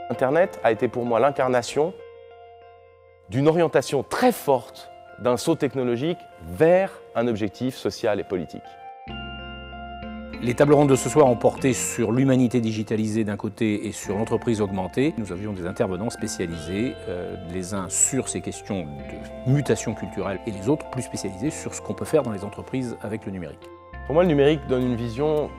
Internet a été pour moi l'incarnation d'une orientation très forte d'un saut technologique vers un objectif social et politique. Les tables rondes de ce soir ont porté sur l'humanité digitalisée d'un côté et sur l'entreprise augmentée. Nous avions des intervenants spécialisés, les uns sur ces questions de mutation culturelle et les autres plus spécialisés sur ce qu'on peut faire dans les entreprises avec le numérique. Pour moi, le numérique donne une vision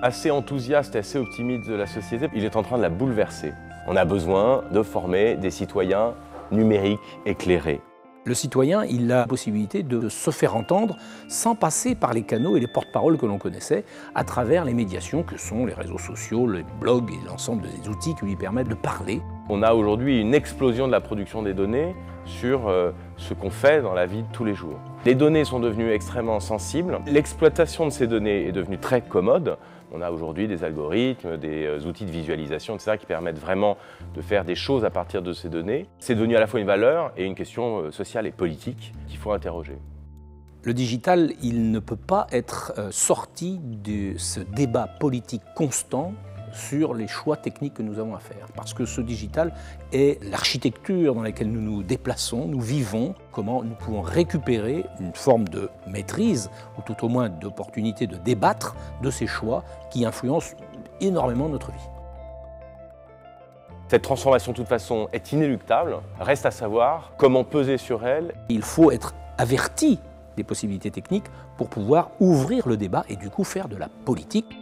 assez enthousiaste et assez optimiste de la société. Il est en train de la bouleverser. On a besoin de former des citoyens numériques éclairés. Le citoyen, il a la possibilité de se faire entendre sans passer par les canaux et les porte-paroles que l'on connaissait à travers les médiations que sont les réseaux sociaux, les blogs et l'ensemble des outils qui lui permettent de parler. On a aujourd'hui une explosion de la production des données sur ce qu'on fait dans la vie de tous les jours. Les données sont devenues extrêmement sensibles. L'exploitation de ces données est devenue très commode. On a aujourd'hui des algorithmes, des outils de visualisation, etc. qui permettent vraiment de faire des choses à partir de ces données. C'est devenu à la fois une valeur et une question sociale et politique qu'il faut interroger. Le digital, il ne peut pas être sorti de ce débat politique constant sur les choix techniques que nous avons à faire. Parce que ce digital est l'architecture dans laquelle nous nous déplaçons, nous vivons, comment nous pouvons récupérer une forme de maîtrise, ou tout au moins d'opportunité de débattre de ces choix qui influencent énormément notre vie. Cette transformation, de toute façon, est inéluctable. Reste à savoir comment peser sur elle. Il faut être averti des possibilités techniques pour pouvoir ouvrir le débat et du coup faire de la politique.